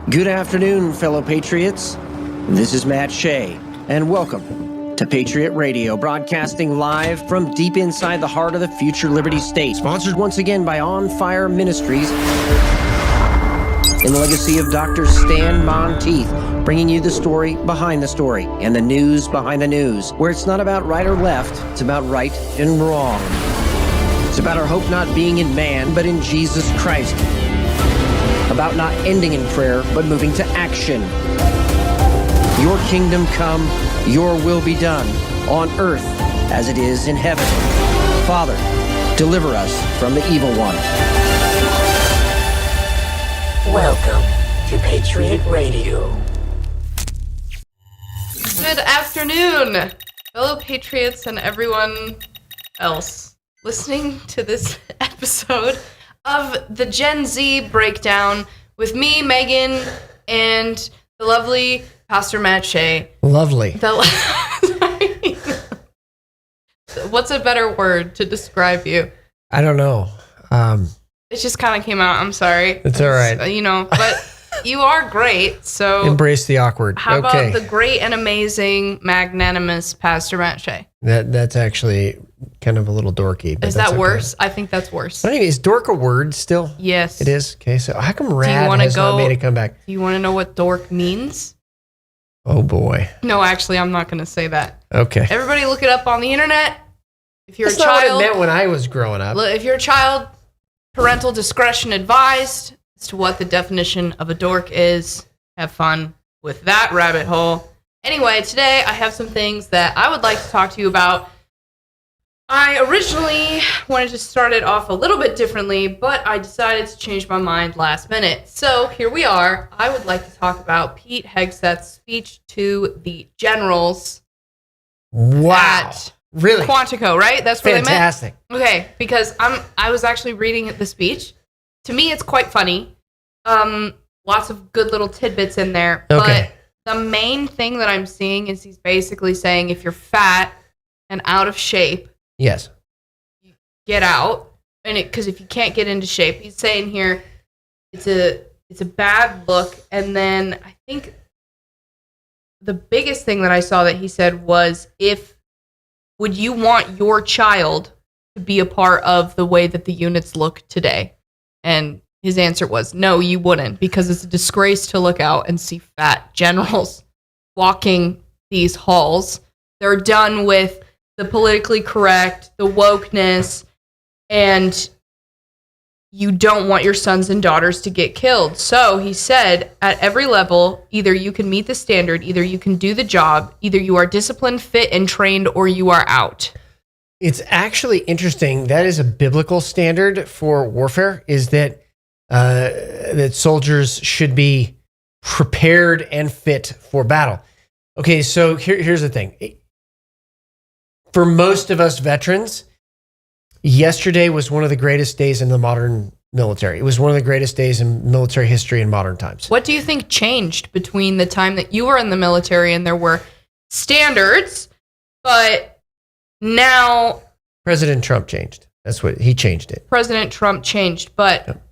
Good afternoon, fellow patriots. This is Matt Shea, and welcome to Patriot Radio, broadcasting live from deep inside the heart of the future Liberty State. Sponsored once again by On Fire Ministries, in the legacy of Dr. Stan Monteith, bringing you the story behind the story and the news behind the news, where it's not about right or left, it's about right and wrong. It's about our hope not being in man, but in Jesus Christ. About not ending in prayer, but moving to action. Your kingdom come, your will be done, on earth as it is in heaven. Father, deliver us from the evil one. Welcome to Patriot Radio. Good afternoon, fellow patriots and everyone else listening to this episode of the Gen Z Breakdown with me, Megan, and the lovely Pastor Matt Shea. Lovely. Sorry. What's a better word to describe you? I don't know. It just kind of came out. I'm sorry. It's all right. You know, but you are great. So embrace the awkward. How about the great and amazing, magnanimous Pastor Matt Shea? That's actually kind of a little dorky. But is that worse? I think that's worse. But anyway, is dork a word still? Yes. It is? Okay, so how come rad has not made a comeback? Do you want to know what dork means? Oh, boy. No, actually, I'm not going to say that. Okay. Everybody look it up on the internet. If you're That's a child, not what it meant when I was growing up. If you're a child, parental discretion advised as to what the definition of a dork is. Have fun with that rabbit hole. Anyway, today I have some things that I would like to talk to you about. I originally wanted to start it off a little bit differently, but I decided to change my mind last minute. So here we are. I would like to talk about Pete Hegseth's speech to the generals. Wow. Really? Quantico, right? That's what fantastic. They meant? Okay, because I was actually reading the speech. To me, it's quite funny. Lots of good little tidbits in there. Okay. But the main thing that I'm seeing is he's basically saying if you're fat and out of shape, yes, get out. And because if you can't get into shape, he's saying here it's a bad look. And then I think the biggest thing that I saw that he said was, would you want your child to be a part of the way that the units look today? And his answer was, no, you wouldn't, because it's a disgrace to look out and see fat generals walking these halls. They're done with the politically correct, the wokeness, and you don't want your sons and daughters to get killed. So he said, at every level, either you can meet the standard, either you can do the job, either you are disciplined, fit, and trained, or you are out. It's actually interesting. That is a biblical standard for warfare, is that that soldiers should be prepared and fit for battle. Okay, so here's the thing. For most of us veterans, yesterday was one of the greatest days in the modern military. It was one of the greatest days in military history in modern times. What do you think changed between the time that you were in the military and there were standards, but now President Trump changed. That's what he changed it. President Trump changed, but Yep.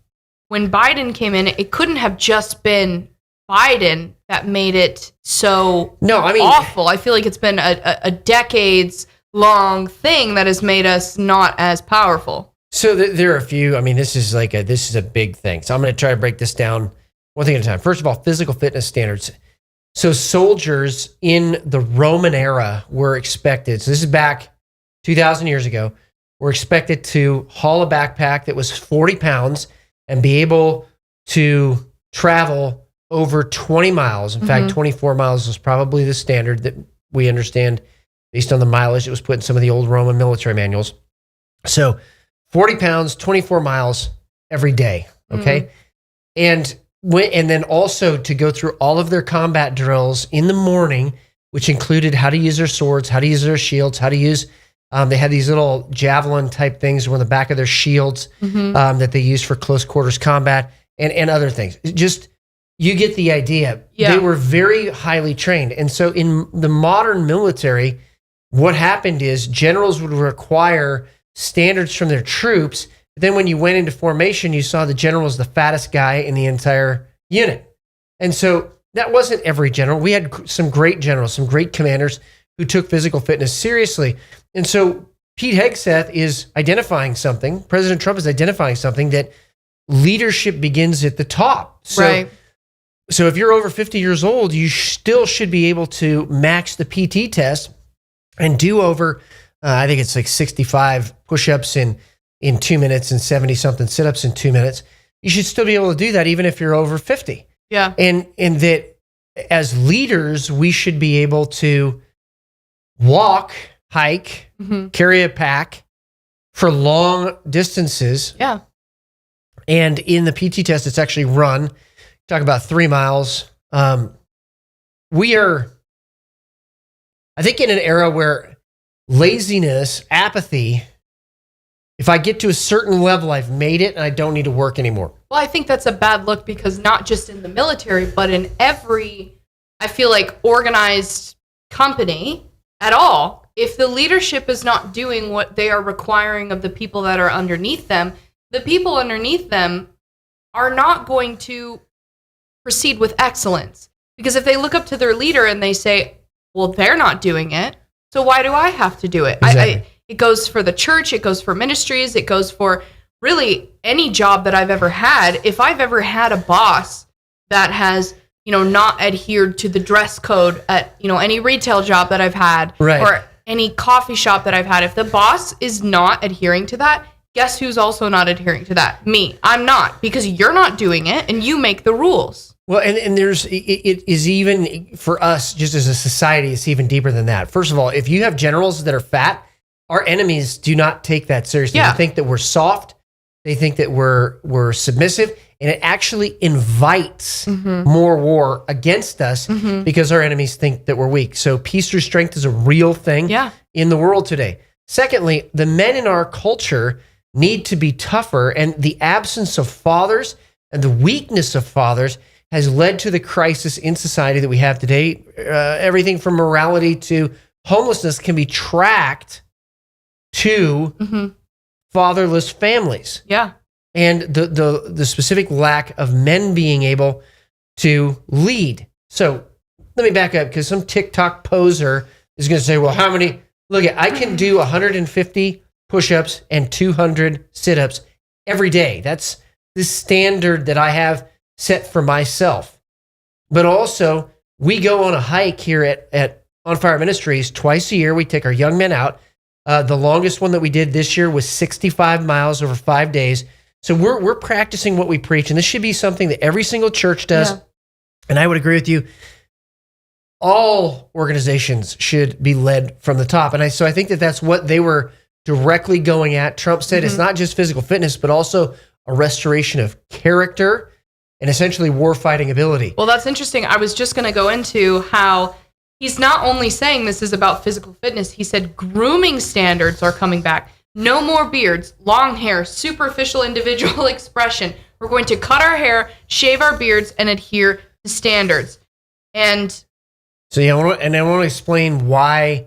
When Biden came in, it couldn't have just been Biden that made it so awful. I feel like it's been a decades-long thing that has made us not as powerful. So there are a few. I mean, this is a big thing. So I'm going to try to break this down one thing at a time. First of all, physical fitness standards. So soldiers in the Roman era were expected. So this is back 2,000 years ago. Were expected to haul a backpack that was 40 pounds and be able to travel over 20 miles. In fact, 24 miles was probably the standard that we understand based on the mileage that was put in some of the old Roman military manuals. So 40 pounds, 24 miles every day. Okay. And then also to go through all of their combat drills in the morning, which included how to use their swords, how to use their shields, how to use, they had these little javelin type things on the back of their shields that they used for close quarters combat and other things. Just, you get the idea. Yeah. They were very highly trained. And so in the modern military, what happened is generals would require standards from their troops. But then when you went into formation, you saw the general was the fattest guy in the entire unit. And so that wasn't every general. We had some great generals, some great commanders who took physical fitness seriously. And so Pete Hegseth is identifying something, President Trump is identifying something, that leadership begins at the top. So if you're over 50 years old, you still should be able to max the PT test and do over, I think it's like 65 push-ups in 2 minutes and 70-something sit-ups in 2 minutes. You should still be able to do that even if you're over 50. Yeah. And that as leaders, we should be able to walk, hike, carry a pack for long distances. Yeah. And in the PT test, it's actually run. Talk about 3 miles. We are, I think, in an era where laziness, apathy, if I get to a certain level, I've made it and I don't need to work anymore. Well, I think that's a bad look because not just in the military, but in every, I feel like, organized company at all, if the leadership is not doing what they are requiring of the people that are underneath them, the people underneath them are not going to proceed with excellence. Because if they look up to their leader and they say, well, they're not doing it, so why do I have to do it? Exactly. It goes for the church, it goes for ministries, it goes for really any job that I've ever had. If I've ever had a boss that has, not adhered to the dress code at, any retail job that I've had, right, or any coffee shop that I've had, if the boss is not adhering to that, guess who's also not adhering to that? Me. I'm not, because you're not doing it and you make the rules. Well, and there's, it is even for us, just as a society, it's even deeper than that. First of all, if you have generals that are fat, our enemies do not take that seriously. Yeah. They think that we're soft. They think that we're submissive, and it actually invites more war against us because our enemies think that we're weak. So peace through strength is a real thing in the world today. Secondly, the men in our culture need to be tougher, and the absence of fathers and the weakness of fathers has led to the crisis in society that we have today. Everything from morality to homelessness can be tracked to fatherless families. Yeah. And the specific lack of men being able to lead. So let me back up, because some TikTok poser is going to say, well, how many? Look, I can do 150 push-ups and 200 sit-ups every day. That's the standard that I have set for myself. But also, we go on a hike here at On Fire Ministries twice a year. We take our young men out. The longest one that we did this year was 65 miles over 5 days. So we're practicing what we preach, and this should be something that every single church does. Yeah. And I would agree with you. All organizations should be led from the top. And so I think that that's what they were directly going at. Trump said it's not just physical fitness, but also a restoration of character and essentially war-fighting ability. Well, that's interesting. I was just going to go into how he's not only saying this is about physical fitness, he said grooming standards are coming back. No more beards, long hair, superficial individual expression. We're going to cut our hair, shave our beards, and adhere to standards. And so I want to explain why.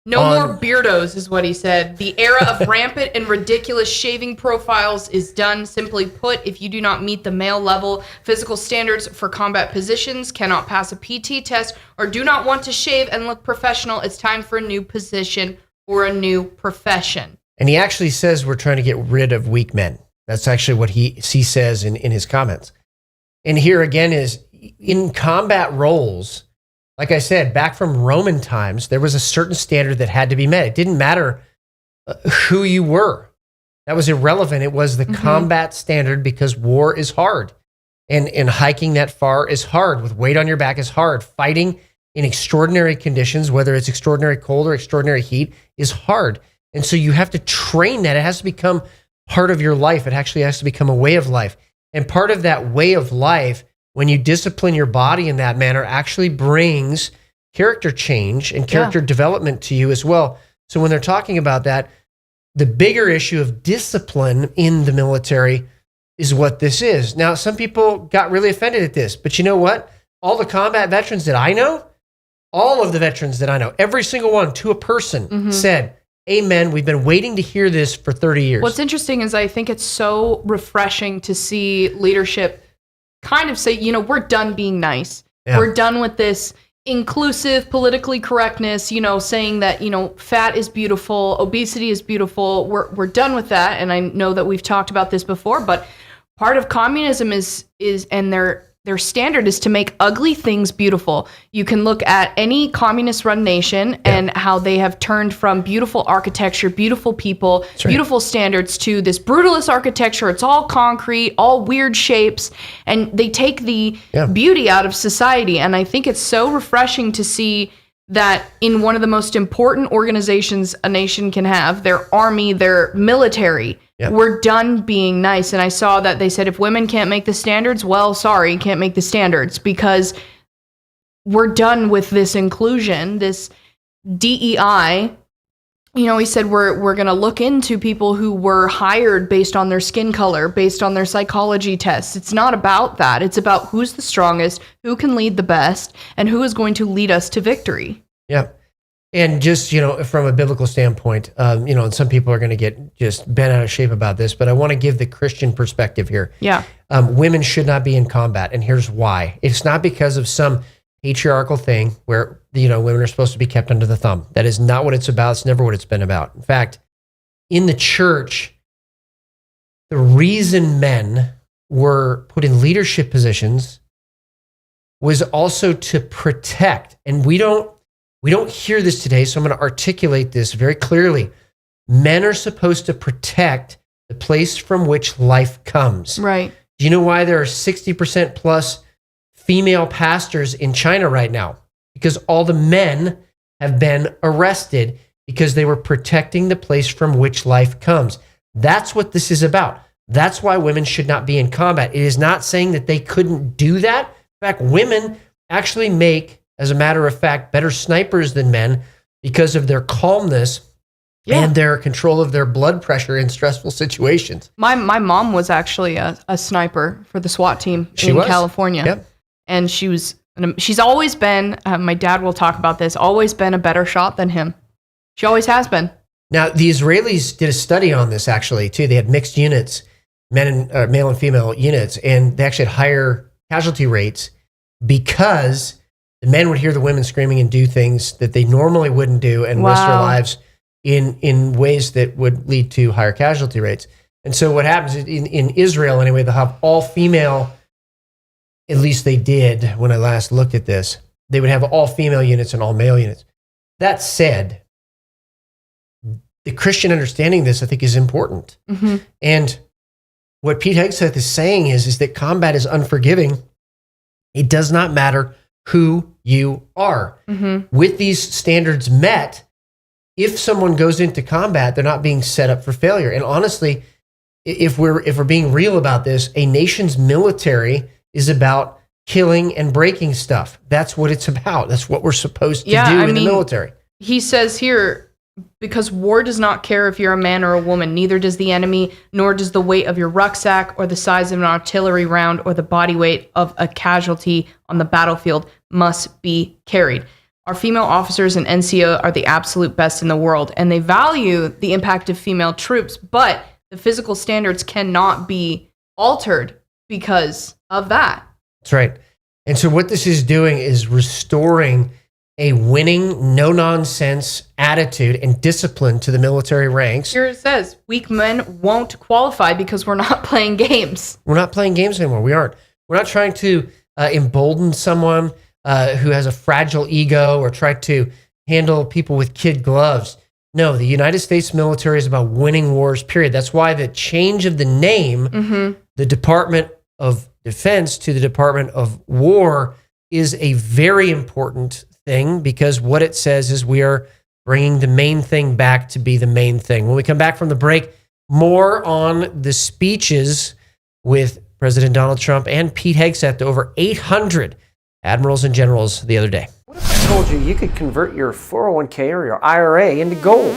No more beardos is what he said. The era of rampant and ridiculous shaving profiles is done. Simply put, if you do not meet the male level physical standards for combat positions, cannot pass a PT test, or do not want to shave and look professional, it's time for a new position or a new profession. And he actually says we're trying to get rid of weak men. That's actually what he says in his comments. And here again is in combat roles. Like I said, back from Roman times, there was a certain standard that had to be met. It didn't matter who you were. That was irrelevant. It was the combat standard, because war is hard. And hiking that far is hard. With weight on your back is hard. Fighting in extraordinary conditions, whether it's extraordinary cold or extraordinary heat, is hard. And so you have to train that. It has to become part of your life. It actually has to become a way of life. And part of that way of life, when you discipline your body in that manner, actually brings character change and character development to you as well. So when they're talking about that, the bigger issue of discipline in the military is what this is. Now, some people got really offended at this, but you know what? All the combat veterans that I know, all of the veterans that I know, every single one to a person said, amen, we've been waiting to hear this for 30 years. What's interesting is I think it's so refreshing to see leadership kind of say, you know, we're done being nice. Yeah. We're done with this inclusive politically correctness, you know, saying that, you know, fat is beautiful, obesity is beautiful. We're done with that. And I know that we've talked about this before, but part of communism is and their standard is to make ugly things beautiful. You can look at any communist-run nation and how they have turned from beautiful architecture, beautiful people, beautiful standards to this brutalist architecture. It's all concrete, all weird shapes, and they take the beauty out of society. And I think it's so refreshing to see that in one of the most important organizations a nation can have, their army, their military, we're done being nice. And I saw that they said if women can't make the standards, well, sorry, can't make the standards, because we're done with this inclusion, this DEI. You know, he said we're going to look into people who were hired based on their skin color, based on their psychology tests. It's not about that. It's about who's the strongest, who can lead the best, and who is going to lead us to victory. Yeah. And just, you know, from a biblical standpoint, you know, and some people are going to get just bent out of shape about this, but I want to give the Christian perspective here. Yeah. Women should not be in combat. And here's why. It's not because of some patriarchal thing where, you know, women are supposed to be kept under the thumb. That is not what it's about. It's never what it's been about. In fact, in the church, the reason men were put in leadership positions was also to protect. And we don't hear this today, so I'm going to articulate this very clearly. Men are supposed to protect the place from which life comes. Right. Do you know why there are 60% plus female pastors in China right now? Because all the men have been arrested because they were protecting the place from which life comes. That's what this is about. That's why women should not be in combat. It is not saying that they couldn't do that. In fact, women actually make, as a matter of fact, better snipers than men because of their calmness and their control of their blood pressure in stressful situations. My mom was actually a sniper for the SWAT team in California. Yep. And she's always been, my dad will talk about this, always been a better shot than him. She always has been. Now, the Israelis did a study on this actually too. They had mixed units, male and female units, and they actually had higher casualty rates because the men would hear the women screaming and do things that they normally wouldn't do and risk their lives in ways that would lead to higher casualty rates. And so what happens in Israel anyway, they'll have all female, at least they did when I last looked at this, they would have all female units and all male units. That said, the Christian understanding of this, I think, is important. Mm-hmm. And what Pete Hegseth is saying is that combat is unforgiving. It does not matter who you are. Mm-hmm. With these standards met, if someone goes into combat, they're not being set up for failure. And honestly, if we're being real about this, a nation's military is about killing and breaking stuff. That's what it's about. That's what we're supposed to do in the military. He says here, because war does not care if you're a man or a woman, neither does the enemy, nor does the weight of your rucksack or the size of an artillery round or the body weight of a casualty on the battlefield must be carried. Our female officers in NCO are the absolute best in the world, and they value the impact of female troops, but the physical standards cannot be altered because of that. That's right. And so what this is doing is restoring a winning, no-nonsense attitude and discipline to the military ranks. Here it says, weak men won't qualify because we're not playing games. We're not playing games anymore. We aren't. We're not trying to embolden someone who has a fragile ego or try to handle people with kid gloves. No, the United States military is about winning wars, period. That's why the change of the name, the Department of Defense to the Department of War, is a very important thing, because what it says is we are bringing the main thing back to be the main thing. When we come back from the break, more on the speeches with President Donald Trump and Pete Hegseth to over 800 admirals and generals the other day. What if I told you could convert your 401k or your IRA into gold?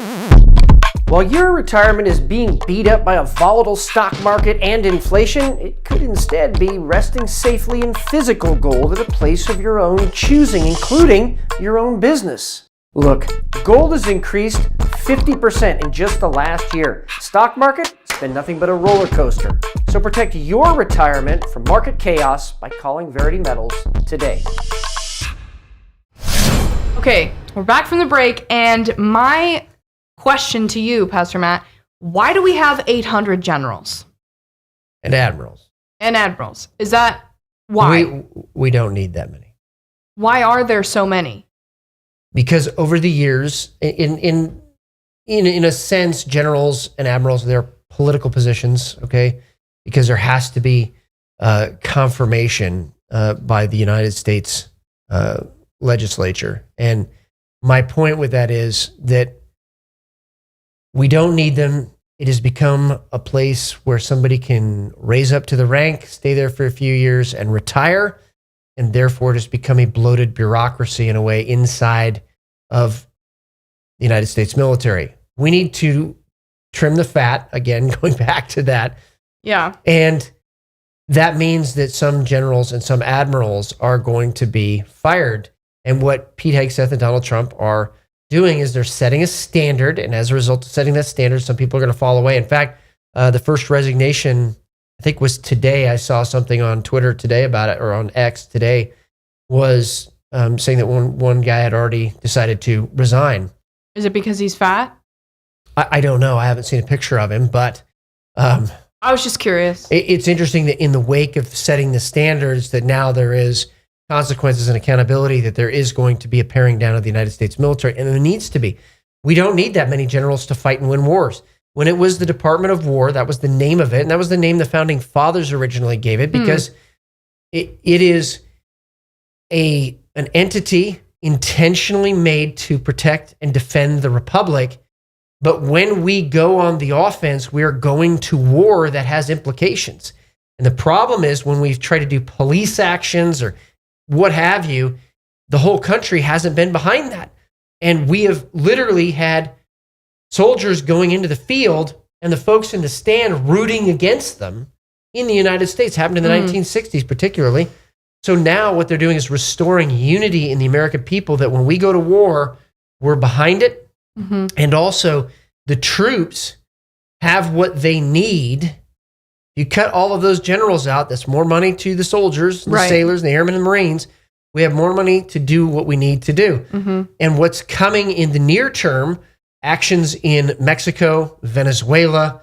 While your retirement is being beat up by a volatile stock market and inflation, it could instead be resting safely in physical gold at a place of your own choosing, including your own business. Look, gold has increased 50% in just the last year. Stock market, it's life's been nothing but a roller coaster. So protect your retirement from market chaos by calling Verity Metals today. Okay, we're back from the break, and my question to you, Pastor Matt, why do we have 800 generals? And admirals. And admirals. Is that why? We don't need that many. Why are there so many? Because over the years, in a sense, generals and admirals, they're political positions, okay? Because there has to be confirmation by the United States legislature. And my point with that is that we don't need them. It has become a place where somebody can raise up to the rank, stay there for a few years, and retire, and therefore just become a bloated bureaucracy in a way inside of the United States military. We need to trim the fat, again, going back to that. Yeah. And that means that some generals and some admirals are going to be fired. And what Pete Hegseth and Donald Trump are doing is they're setting a standard. And as a result of setting that standard, some people are going to fall away. In fact, the first resignation, I think was today. I saw something on Twitter today about it, or on X today, was saying that one guy had already decided to resign. Is it because he's fat? I don't know. I haven't seen a picture of him, but I was just curious. It's interesting that in the wake of setting the standards, that now there is consequences and accountability, that there is going to be a paring down of the United States military, and there needs to be. We don't need that many generals to fight and win wars. When it was the Department of War, that was the name of it, and that was the name the founding fathers originally gave it, because it is an entity intentionally made to protect and defend the republic. But when we go on the offense, we are going to war that has implications. And the problem is when we try to do police actions or what have you, the whole country hasn't been behind that. And we have literally had soldiers going into the field and the folks in the stand rooting against them in the United States. Happened in the 1960s particularly. So now what they're doing is restoring unity in the American people, that when we go to war, we're behind it. And also, the troops have what they need. You cut all of those generals out, that's more money to the soldiers, the sailors, the airmen, and Marines. We have more money to do what we need to do. And what's coming in the near term, actions in Mexico, Venezuela,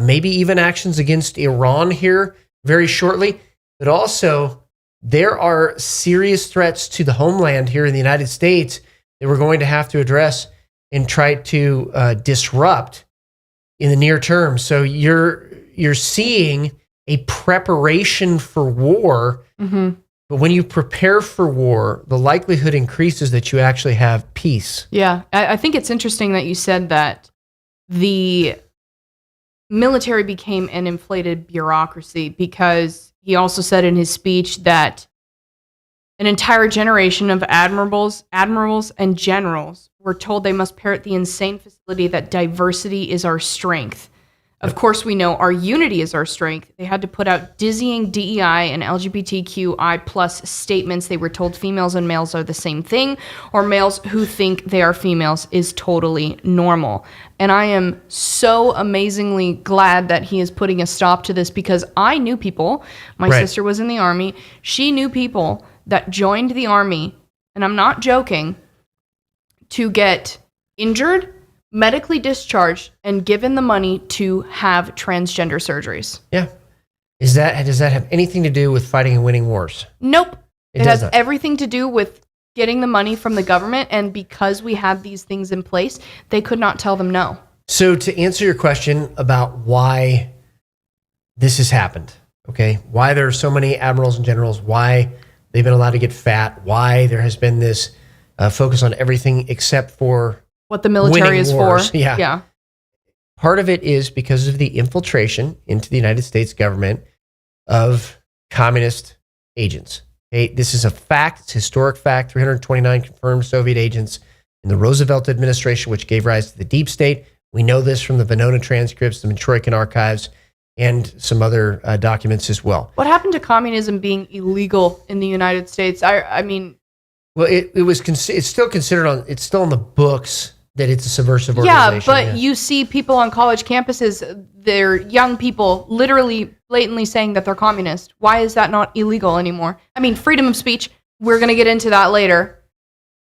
maybe even actions against Iran here very shortly. But also, there are serious threats to the homeland here in the United States that we're going to have to address and try to disrupt in the near term. So you're seeing a preparation for war, but when you prepare for war, the likelihood increases that you actually have peace. Yeah, I think it's interesting that you said that the military became an inflated bureaucracy, because he also said in his speech that an entire generation of admirals and generals were told they must parrot the insane facility that diversity is our strength. Of course, we know our unity is our strength. They had to put out dizzying DEI and LGBTQI plus statements. They were told females and males are the same thing, or males who think they are females is totally normal. And I am so amazingly glad that he is putting a stop to this, because I knew people, my sister was in the Army, she knew people that joined the Army, and I'm not joking, to get injured, medically discharged, and given the money to have transgender surgeries. Yeah. Does that have anything to do with fighting and winning wars? Nope. It has not. everything to do with getting the money from the government, and because we had these things in place, they could not tell them no. So to answer your question about why this has happened, okay, why there are so many admirals and generals, why they've been allowed to get fat, why there has been this focus on everything except for what the military is wars. for. Yeah. Part of it is because of the infiltration into the United States government of communist agents. Okay? This is a fact. It's a historic fact. 329 confirmed Soviet agents in the Roosevelt administration, which gave rise to the deep state. We know this from the Venona transcripts, the Matroikin archives, and some other documents as well. What happened to communism being illegal in the United States? I mean... Well, it's still considered it's still on the books that it's a subversive Yeah, organization. but you see people on college campuses, they're young people literally blatantly saying that they're communist. Why is that not illegal anymore? I mean, freedom of speech, we're going to get into that later.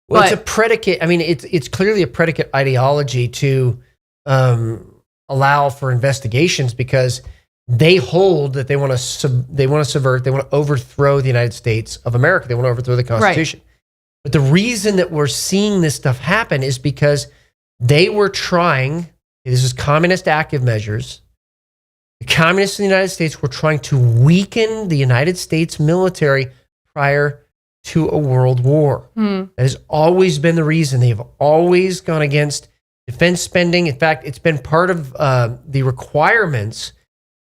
Well, it's a predicate. I mean, it's clearly a predicate ideology to allow for investigations because they hold that they want to subvert, they want to overthrow the United States of America. They want to overthrow the Constitution. Right. But the reason that we're seeing this stuff happen is because they were trying, this is communist active measures. The communists in the United States were trying to weaken the United States military prior to a world war. That has always been the reason. They have always gone against defense spending. In fact, it's been part of the requirements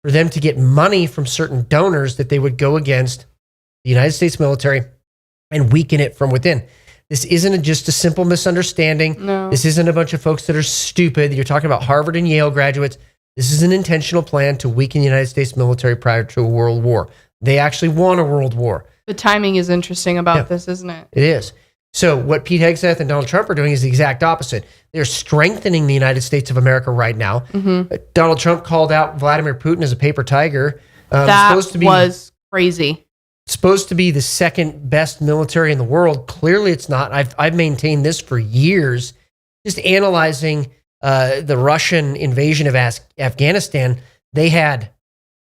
for them to get money from certain donors that they would go against the United States military and weaken it from within. This isn't just a simple misunderstanding. No. This isn't a bunch of folks that are stupid. You're talking about Harvard and Yale graduates. This is an intentional plan to weaken the United States military prior to a world war. They actually won a world war. The timing is interesting about this, isn't it? It is. So what Pete Hegseth and Donald Trump are doing is the exact opposite. They're strengthening the United States of America right now. Donald Trump called out Vladimir Putin as a paper tiger. That was crazy. Supposed to be the second best military in the world. Clearly it's not. I've maintained this for years, just analyzing the Russian invasion of Afghanistan. They had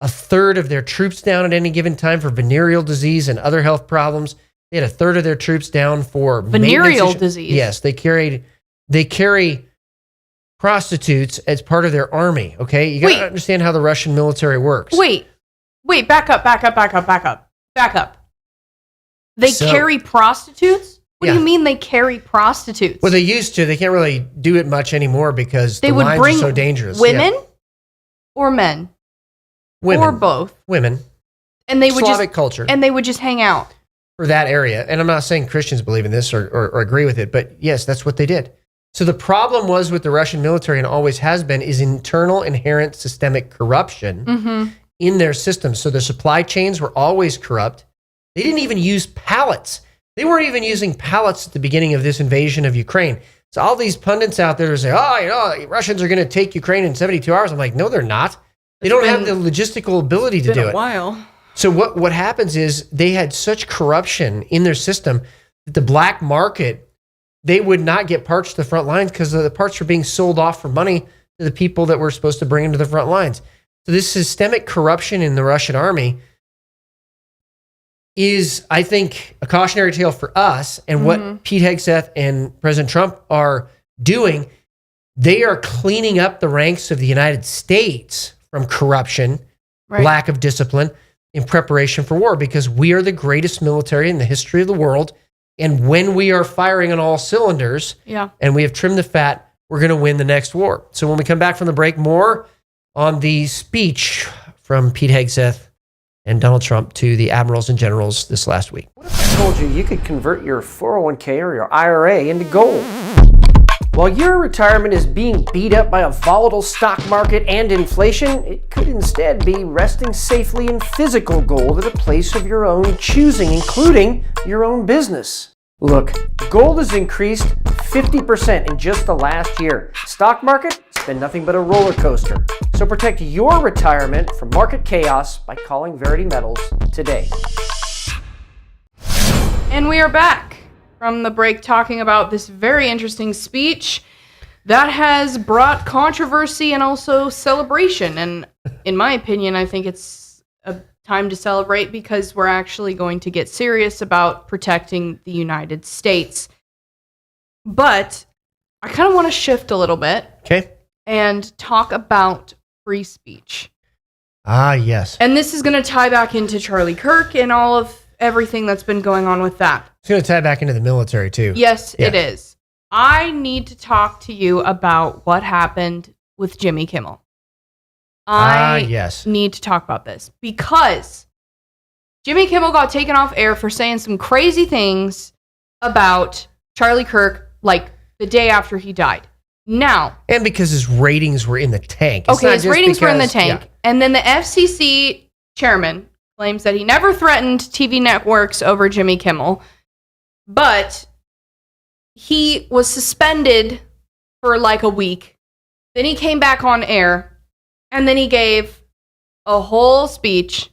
a third of their troops down at any given time for venereal disease and other health problems. They had a third of their troops down for venereal disease. Yes, they carry prostitutes as part of their army. Okay, you got to understand how the Russian military works. Wait, back up. They carry prostitutes? What do you mean they carry prostitutes? Well, they used to. They can't really do it much anymore because they the lines are so dangerous. Women or men? Women. Or both? Women. And they would Slavic culture. And they would just hang out. For that area. And I'm not saying Christians believe in this or agree with it, but yes, that's what they did. So the problem was with the Russian military, and always has been, is internal inherent systemic corruption in their system. So their supply chains were always corrupt. They didn't even use pallets. They weren't even using pallets at the beginning of this invasion of Ukraine. So all these pundits out there say, Russians are going to take Ukraine in 72 hours. I'm like, no, they're not. They don't have the logistical ability to do it. It's been a while. So what happens is they had such corruption in their system that the black market, they would not get parts to the front lines because the parts were being sold off for money to the people that were supposed to bring them to the front lines. So this systemic corruption in the Russian army is, I think, a cautionary tale for us. And what Pete Hegseth and President Trump are doing, they are cleaning up the ranks of the United States from corruption, lack of discipline, in preparation for war, because we are the greatest military in the history of the world. And when we are firing on all cylinders and we have trimmed the fat, we're going to win the next war. So when we come back from the break, more on the speech from Pete Hegseth and Donald Trump to the admirals and generals this last week. What if I told you could convert your 401k or your IRA into gold? While your retirement is being beat up by a volatile stock market and inflation, it could instead be resting safely in physical gold at a place of your own choosing, including your own business. Look, gold has increased 50% in just the last year. Stock market, it's been nothing but a roller coaster. So protect your retirement from market chaos by calling Verity Metals today. And we are back from the break talking about this very interesting speech that has brought controversy and also celebration. And in my opinion, I think it's a time to celebrate because we're actually going to get serious about protecting the United States. But I kind of want to shift a little bit. Okay. And talk about free speech. Ah, yes. And this is going to tie back into Charlie Kirk and all of everything that's been going on with that. It's going to tie back into the military too. Yes, it is. I need to talk to you about what happened with Jimmy Kimmel. I need to talk about this because Jimmy Kimmel got taken off air for saying some crazy things about Charlie Kirk like the day after he died. Now, and because his ratings were in the tank. Okay, his ratings were in the tank. Yeah. And then the FCC chairman claims that he never threatened TV networks over Jimmy Kimmel, but he was suspended for like a week. Then he came back on air, and then he gave a whole speech.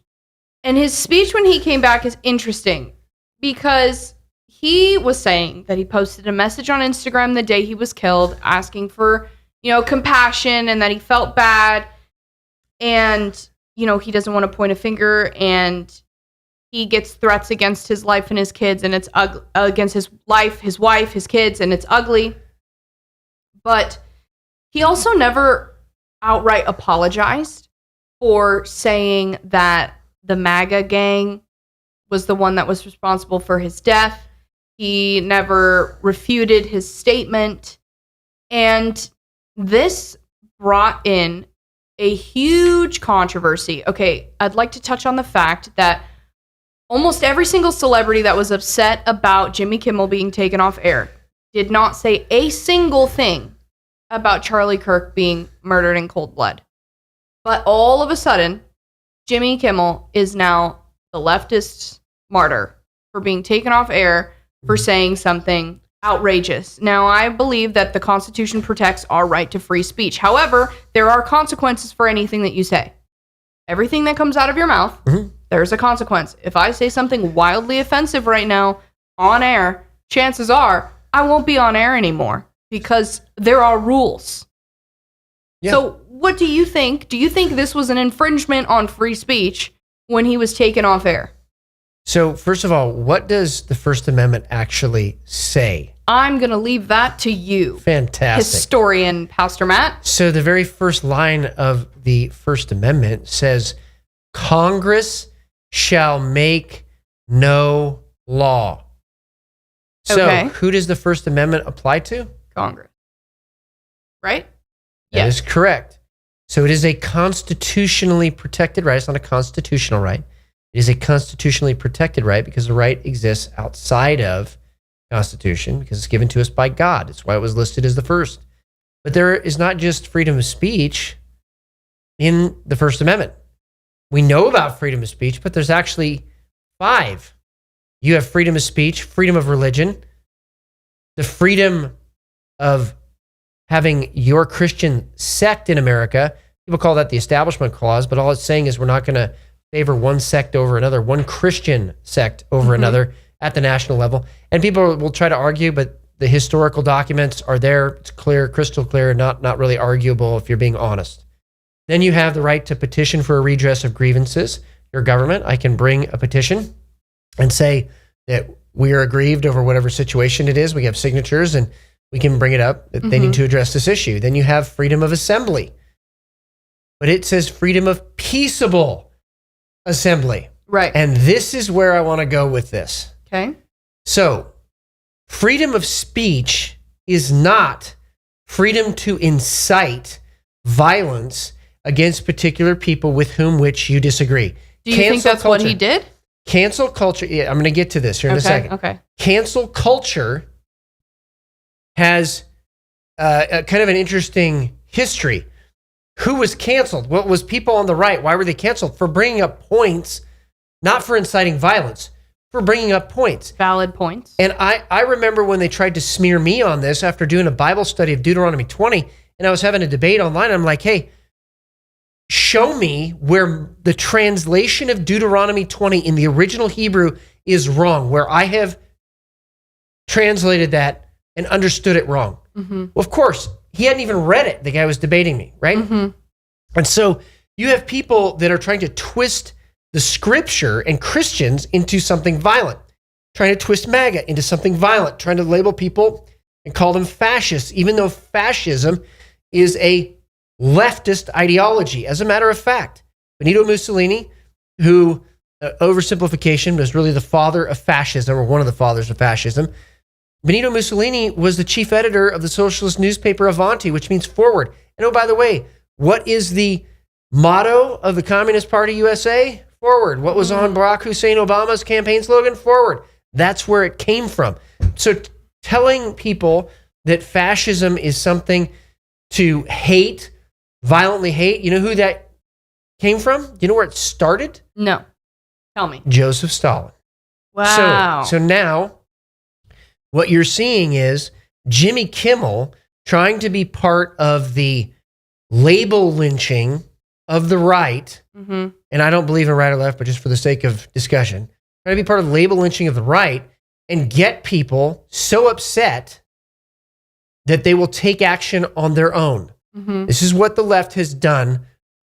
And his speech when he came back is interesting because he was saying that he posted a message on Instagram the day he was killed asking for, compassion and that he felt bad. And, he doesn't want to point a finger, and he gets threats against his life and his kids, and it's against his life, his wife, his kids, and it's ugly. But he also never outright apologized for saying that the MAGA gang was the one that was responsible for his death. He never refuted his statement. And this brought in a huge controversy. Okay, I'd like to touch on the fact that almost every single celebrity that was upset about Jimmy Kimmel being taken off air did not say a single thing about Charlie Kirk being murdered in cold blood. But all of a sudden, Jimmy Kimmel is now the leftist martyr for being taken off air for saying something outrageous. Now, I believe that the Constitution protects our right to free speech. However, there are consequences for anything that you say. Everything that comes out of your mouth, there's a consequence. If I say something wildly offensive right now on air, chances are I won't be on air anymore because there are rules. Yeah. So what do you think? Do you think this was an infringement on free speech when he was taken off air? So first of all, what does the First Amendment actually say? I'm going to leave that to you. Fantastic. Historian, Pastor Matt. So the very first line of the First Amendment says, Congress shall make no law. So who does the First Amendment apply to? Congress. Right? That is correct. So it is a constitutionally protected right. It's not a constitutional right. It is a constitutionally protected right because the right exists outside of the Constitution because it's given to us by God. That's why it was listed as the first. But there is not just freedom of speech in the First Amendment. We know about freedom of speech, but there's actually 5. You have freedom of speech, freedom of religion, the freedom of having your Christian sect in America. People call that the Establishment Clause, but all it's saying is we're not going to favor one sect over another, one Christian sect over another at the national level. And people will try to argue, but the historical documents are there. It's clear, crystal clear, not really arguable if you're being honest. Then you have the right to petition for a redress of grievances. Your government, I can bring a petition and say that we are aggrieved over whatever situation it is. We have signatures and we can bring it up that they need to address this issue. Then you have freedom of assembly. But it says freedom of peaceable assembly. Right. And this is where I want to go with this. Okay. So, freedom of speech is not freedom to incite violence against particular people with which you disagree. Do you think that's what he did? Cancel culture. Yeah, I'm going to get to this here in a second. Okay. Cancel culture has a kind of an interesting history. Who was canceled? What was people on the right? Why were they canceled? For bringing up points, not for inciting violence, for bringing up points. Valid points. And I remember when they tried to smear me on this after doing a Bible study of Deuteronomy 20, and I was having a debate online. I'm like, hey, show me where the translation of Deuteronomy 20 in the original Hebrew is wrong, where I have translated that and understood it wrong. Well, of course, he hadn't even read it. The guy was debating me, right? And so you have people that are trying to twist the scripture and Christians into something violent, trying to twist MAGA into something violent, trying to label people and call them fascists, even though fascism is a leftist ideology. As a matter of fact, Benito Mussolini, who, oversimplification, was really the father of fascism, or one of the fathers of fascism, Benito Mussolini was the chief editor of the socialist newspaper Avanti, which means forward. And oh, by the way, what is the motto of the Communist Party USA? Forward. What was on Barack Hussein Obama's campaign slogan? Forward. That's where it came from. So telling people that fascism is something to hate, violently hate, you know who that came from? Do you know where it started? No. Tell me. Joseph Stalin. Wow. So now what you're seeing is Jimmy Kimmel trying to be part of the label lynching of the right, and I don't believe in right or left, but just for the sake of discussion, trying to be part of the label lynching of the right and get people so upset that they will take action on their own. This is what the left has done.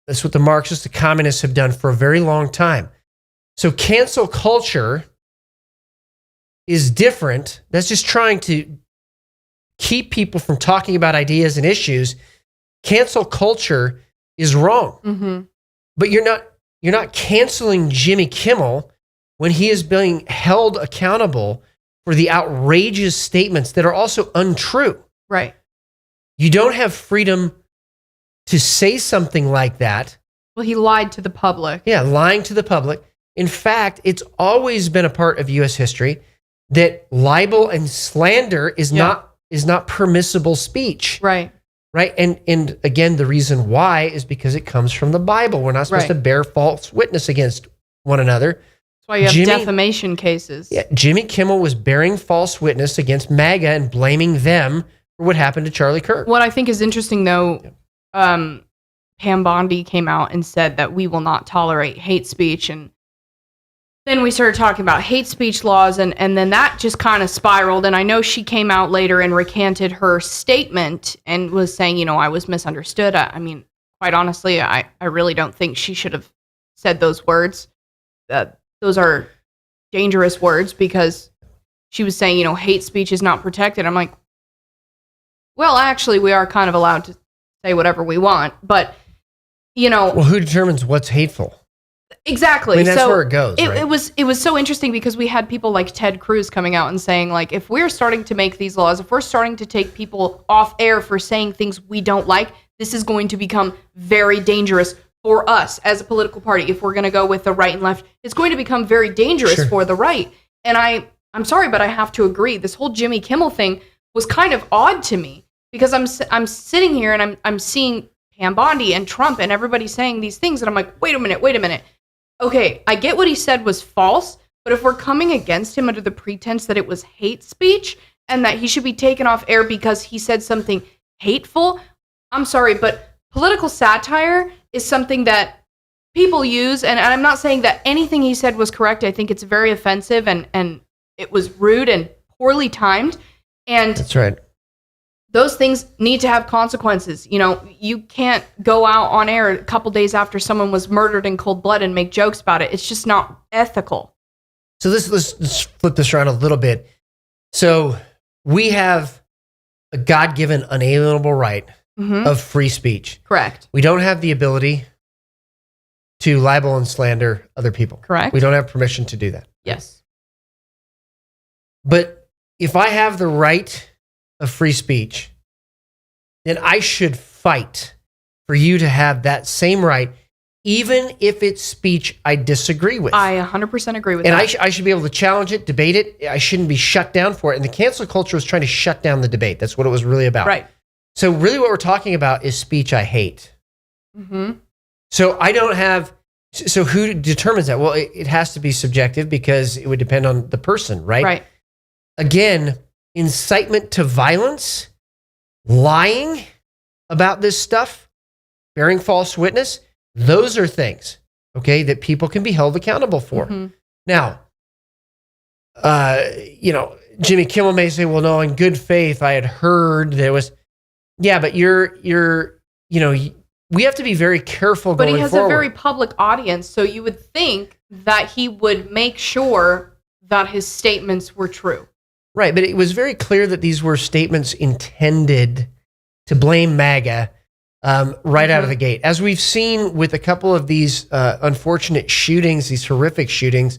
That's what the Marxists, the communists have done for a very long time. So cancel culture is different. That's just trying to keep people from talking about ideas and issues. Cancel culture is wrong. But you're not canceling Jimmy Kimmel when he is being held accountable for the outrageous statements that are also untrue. Right. You don't have freedom to say something like that. Well, he lied to the public. Yeah, lying to the public. In fact, it's always been a part of U.S. history that libel and slander is not permissible speech. Right. Right. And again, the reason why is because it comes from the Bible. We're not supposed to bear false witness against one another. That's why you have defamation cases. Yeah, Jimmy Kimmel was bearing false witness against MAGA and blaming them for what happened to Charlie Kirk. What I think is interesting, though, Pam Bondi came out and said that we will not tolerate hate speech. And then we started talking about hate speech laws, and then that just kind of spiraled. And I know she came out later and recanted her statement and was saying, I was misunderstood. I mean, quite honestly, I really don't think she should have said those words. Those are dangerous words, because she was saying, hate speech is not protected. I'm like, well, actually, we are kind of allowed to say whatever we want, but, Well, who determines what's hateful? Exactly. I mean, that's where it goes. Right? It was so interesting, because we had people like Ted Cruz coming out and saying, like, if we're starting to make these laws, if we're starting to take people off air for saying things we don't like, this is going to become very dangerous for us as a political party. If we're going to go with the right and left, it's going to become very dangerous for the right. And I'm sorry, but I have to agree. This whole Jimmy Kimmel thing was kind of odd to me, because I'm sitting here and I'm seeing Pam Bondi and Trump and everybody saying these things, and I'm like, wait a minute. Okay, I get what he said was false, but if we're coming against him under the pretense that it was hate speech and that he should be taken off air because he said something hateful, I'm sorry, but political satire is something that people use, and I'm not saying that anything he said was correct. I think it's very offensive, and it was rude and poorly timed. And that's right. Those things need to have consequences. You can't go out on air a couple days after someone was murdered in cold blood and make jokes about it. It's just not ethical. So let's flip this around a little bit. So we have a God-given unalienable right of free speech. Correct. We don't have the ability to libel and slander other people. Correct. We don't have permission to do that. Yes. But if I have the right of free speech, then I should fight for you to have that same right, even if it's speech I disagree with. I 100% agree with that. And I should be able to challenge it, debate it. I shouldn't be shut down for it. And the cancel culture was trying to shut down the debate. That's what it was really about. Right. So really what we're talking about is speech I hate. So I don't have... So who determines that? Well, it has to be subjective, because it would depend on the person, right? Right. Again, incitement to violence, lying about this stuff, bearing false witness, those are things, okay, that people can be held accountable for. Now, Jimmy Kimmel may say, well, no, in good faith, I had heard there was, yeah, but we have to be very careful going forward. But he has a very public audience, so you would think that he would make sure that his statements were true. Right, but it was very clear that these were statements intended to blame MAGA right out of the gate. As we've seen with a couple of these unfortunate shootings, these horrific shootings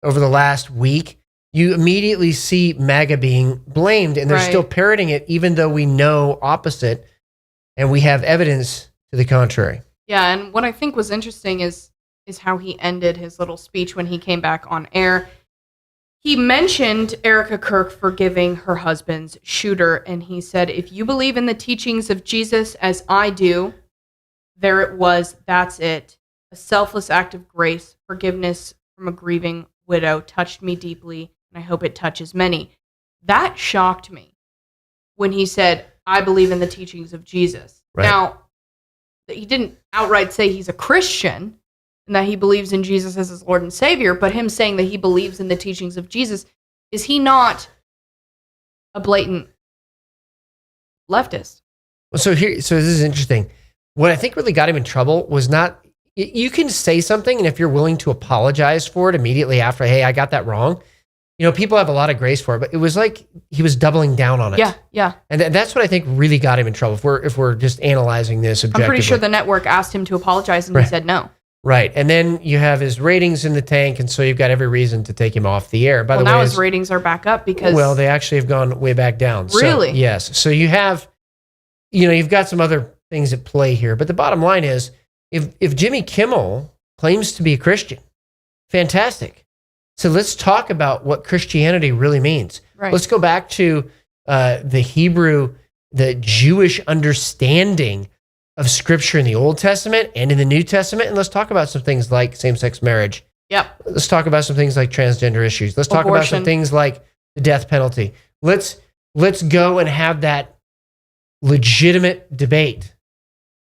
over the last week, you immediately see MAGA being blamed, and they're still parroting it, even though we know opposite, and we have evidence to the contrary. Yeah, and what I think was interesting is how he ended his little speech when he came back on air. He mentioned Erica Kirk forgiving her husband's shooter, and he said, if you believe in the teachings of Jesus as I do, there it was, that's it. A selfless act of grace, forgiveness from a grieving widow touched me deeply, and I hope it touches many. That shocked me when he said, I believe in the teachings of Jesus. Right. Now, he didn't outright say he's a Christian and that he believes in Jesus as his Lord and Savior, but him saying that he believes in the teachings of Jesus, is he not a blatant leftist? Well, so this is interesting. What I think really got him in trouble was not, you can say something, and if you're willing to apologize for it immediately after, hey, I got that wrong, people have a lot of grace for it, but it was like he was doubling down on it. Yeah. And that's what I think really got him in trouble. If we're just analyzing this objectively. I'm pretty sure the network asked him to apologize, and he said no. Right. And then you have his ratings in the tank, and so you've got every reason to take him off the air. By the way, now his ratings are back up because... Well, they actually have gone way back down. Really? So, yes. So you have, you've got some other things at play here. But the bottom line is, if Jimmy Kimmel claims to be a Christian, fantastic. So let's talk about what Christianity really means. Right. Let's go back to the Hebrew, the Jewish understanding of Scripture in the Old Testament and in the New Testament. And let's talk about some things like same-sex marriage. Yep. Let's talk about some things like transgender issues. Let's talk about some things like the death penalty. Let's go and have that legitimate debate.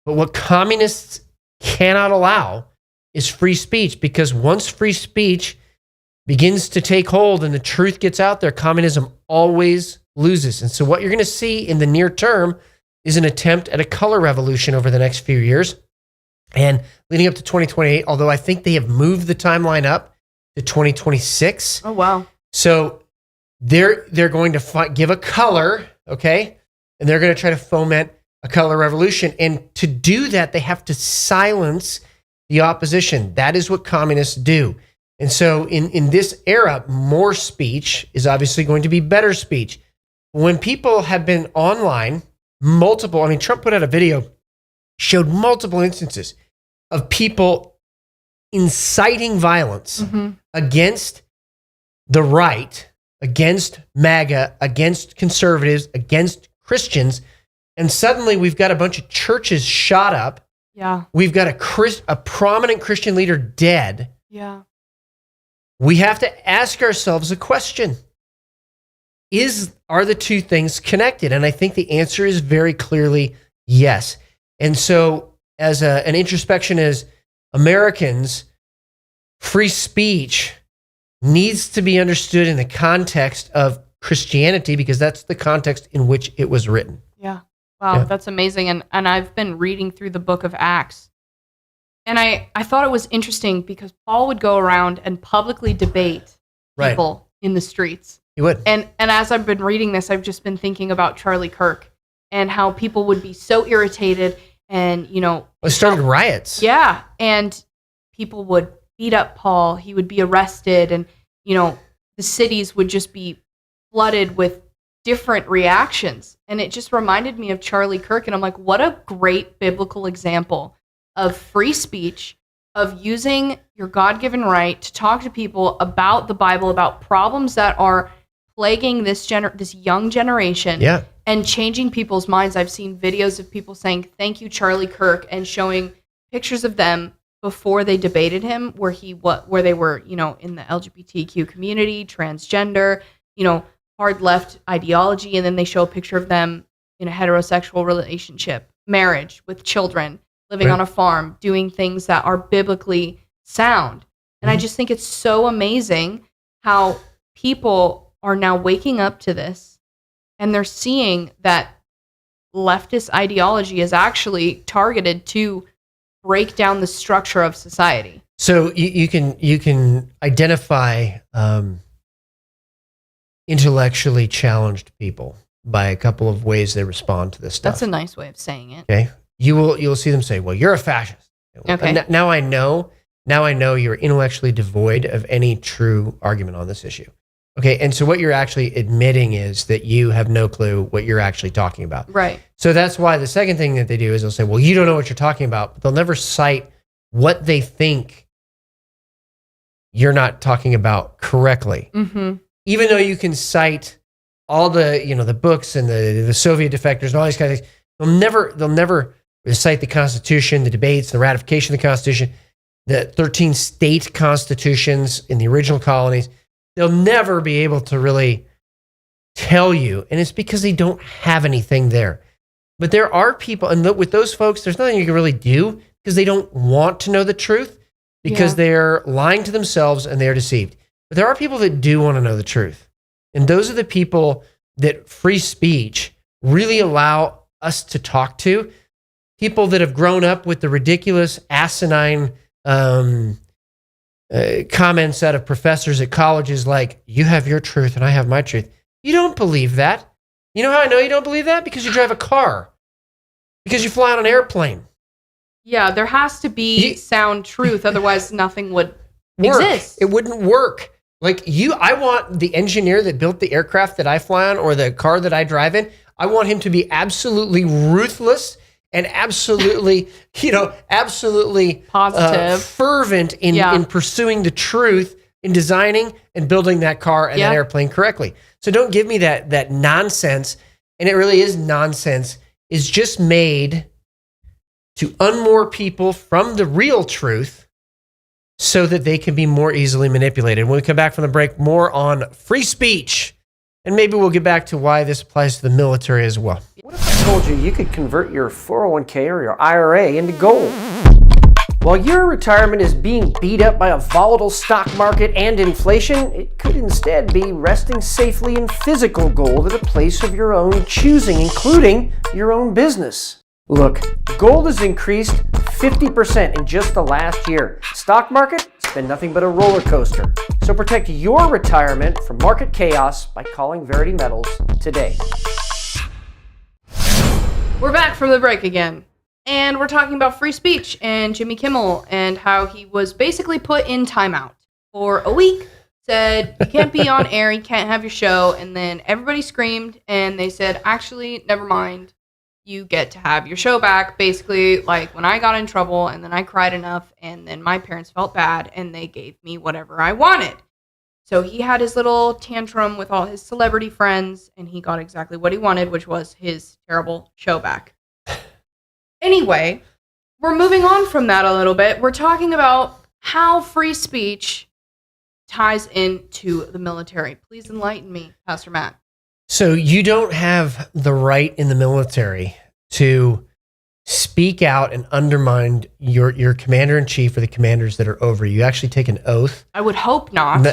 But what communists cannot allow is free speech, because once free speech begins to take hold and the truth gets out there, communism always loses. And so what you're going to see in the near term is an attempt at a color revolution over the next few years and leading up to 2028, although I think they have moved the timeline up to 2026. Oh, wow. So they're going to give a color, okay? And they're going to try to foment a color revolution. And to do that, they have to silence the opposition. That is what communists do. And so in this era, more speech is obviously going to be better speech. When people have been online, Trump put out a video, showed multiple instances of people inciting violence against the right, against MAGA, against conservatives, against Christians. And suddenly we've got a bunch of churches shot up. Yeah. We've got a prominent Christian leader dead. Yeah. We have to ask ourselves a question. Are the two things connected? And I think the answer is very clearly yes. And so as an introspection as Americans, free speech needs to be understood in the context of Christianity, because that's the context in which it was written. Yeah. Wow, that's amazing. And I've been reading through the book of Acts. And I thought it was interesting because Paul would go around and publicly debate people in the streets. He would. And as I've been reading this, I've just been thinking about Charlie Kirk and how people would be so irritated and, It started riots. Yeah. And people would beat up Paul. He would be arrested. And, the cities would just be flooded with different reactions. And it just reminded me of Charlie Kirk. And I'm like, what a great biblical example of free speech, of using your God-given right to talk to people about the Bible, about problems that are plaguing this young generation, and changing people's minds. I've seen videos of people saying, thank you, Charlie Kirk, and showing pictures of them before they debated him, where they were, in the LGBTQ community, transgender, hard left ideology, and then they show a picture of them in a heterosexual relationship, marriage with children, living on a farm, doing things that are biblically sound. And I just think it's so amazing how people are now waking up to this, and they're seeing that leftist ideology is actually targeted to break down the structure of society. So you can identify intellectually challenged people by a couple of ways they respond to this stuff. That's a nice way of saying it. Okay. You'll see them say, well, you're a fascist. Okay. Now I know you're intellectually devoid of any true argument on this issue. Okay. And so what you're actually admitting is that you have no clue what you're actually talking about. Right. So that's why the second thing that they do is they'll say, well, you don't know what you're talking about, but they'll never cite what they think you're not talking about correctly. Mm-hmm. Even though you can cite all the, the books and the Soviet defectors and all these kinds of things, they'll never recite the Constitution, the debates, the ratification of the Constitution, the 13 state constitutions in the original colonies. They'll never be able to really tell you, and it's because they don't have anything there. But there are people, and with those folks, there's nothing you can really do because they don't want to know the truth because they're lying to themselves and they're deceived. But there are people that do want to know the truth. And those are the people that free speech really allow us to talk to. People that have grown up with the ridiculous, asinine comments out of professors at colleges like, you have your truth and I have my truth. You don't believe that. You know how I know you don't believe that? Because you drive a car. Because you fly on an airplane. Yeah, there has to be sound truth. Otherwise, nothing would exist. It wouldn't work. Like I want the engineer that built the aircraft that I fly on or the car that I drive in, I want him to be absolutely ruthless and absolutely, absolutely positive, fervent in pursuing the truth, in designing and building that car and that airplane correctly. So don't give me that nonsense. And it really is nonsense. Is just made to unmoor people from the real truth so that they can be more easily manipulated. When we come back from the break, more on free speech. And maybe we'll get back to why this applies to the military as well. What if I told you could convert your 401k or your IRA into gold? While your retirement is being beat up by a volatile stock market and inflation, it could instead be resting safely in physical gold at a place of your own choosing, including your own business. Look, gold has increased 50% in just the last year. Stock market, it's been nothing but a roller coaster. So protect your retirement from market chaos by calling Verity Metals today. We're back from the break again. And we're talking about free speech and Jimmy Kimmel and how he was basically put in timeout for a week. Said, you can't be on air, you can't have your show. And then everybody screamed and they said, actually, never mind. You get to have your show back. Basically, like when I got in trouble and then I cried enough and then my parents felt bad and they gave me whatever I wanted. So he had his little tantrum with all his celebrity friends and he got exactly what he wanted, which was his terrible show back. Anyway, we're moving on from that a little bit. We're talking about how free speech ties into the military. Please enlighten me, Pastor Matt. So you don't have the right in the military to speak out and undermine your commander-in-chief or the commanders that are over you. You actually take an oath. I would hope not.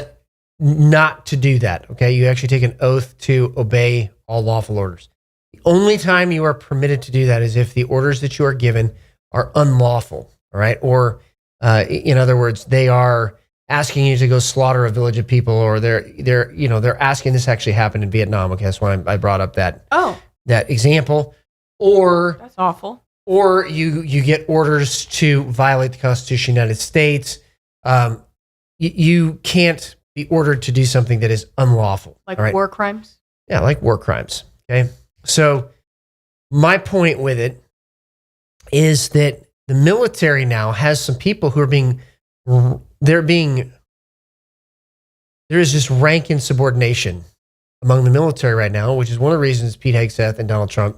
Not to do that, okay? You actually take an oath to obey all lawful orders. The only time you are permitted to do that is if the orders that you are given are unlawful, all right? Or in other words, they are asking you to go slaughter a village of people, or they're asking. This actually happened in Vietnam. Okay, that's why I brought up that example. Or that's awful. Or you get orders to violate the Constitution of the United States. You can't be ordered to do something that is unlawful, like right? War crimes. Yeah, like war crimes. Okay. So my point with it is that the military now has some people who are there is just rank insubordination among the military right now, which is one of the reasons Pete Hegseth and Donald Trump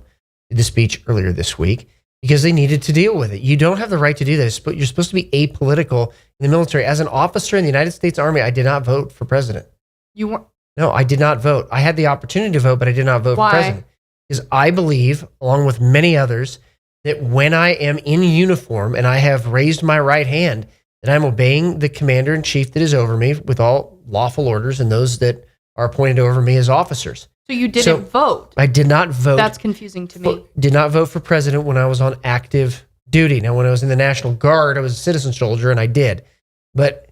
did the speech earlier this week, because they needed to deal with it. You don't have the right to do this, but you're supposed to be apolitical in the military. As an officer in the United States Army, I did not vote for president. You weren't? No, I did not vote. I had the opportunity to vote, but I did not vote for president. Because I believe, along with many others, that when I am in uniform and I have raised my right hand, that I'm obeying the commander-in-chief that is over me with all lawful orders and those that are appointed over me as officers. So you didn't vote? I did not vote. That's confusing to me. Did not vote for president when I was on active duty. Now, when I was in the National Guard, I was a citizen soldier, and I did. But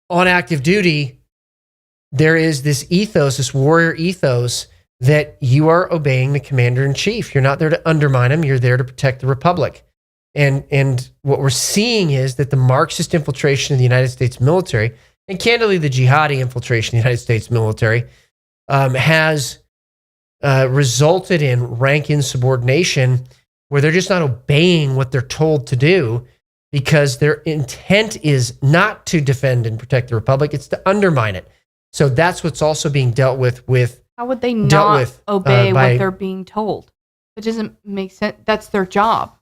on active duty, there is this ethos, this warrior ethos, that you are obeying the commander-in-chief. You're not there to undermine him. You're there to protect the republic. And what we're seeing is that the Marxist infiltration of the United States military, and candidly the jihadi infiltration of the United States military, has resulted in rank insubordination, where they're just not obeying what they're told to do because their intent is not to defend and protect the republic. It's to undermine it. So that's what's also being dealt with. How would they not obey what they're being told? It doesn't make sense. That's their job.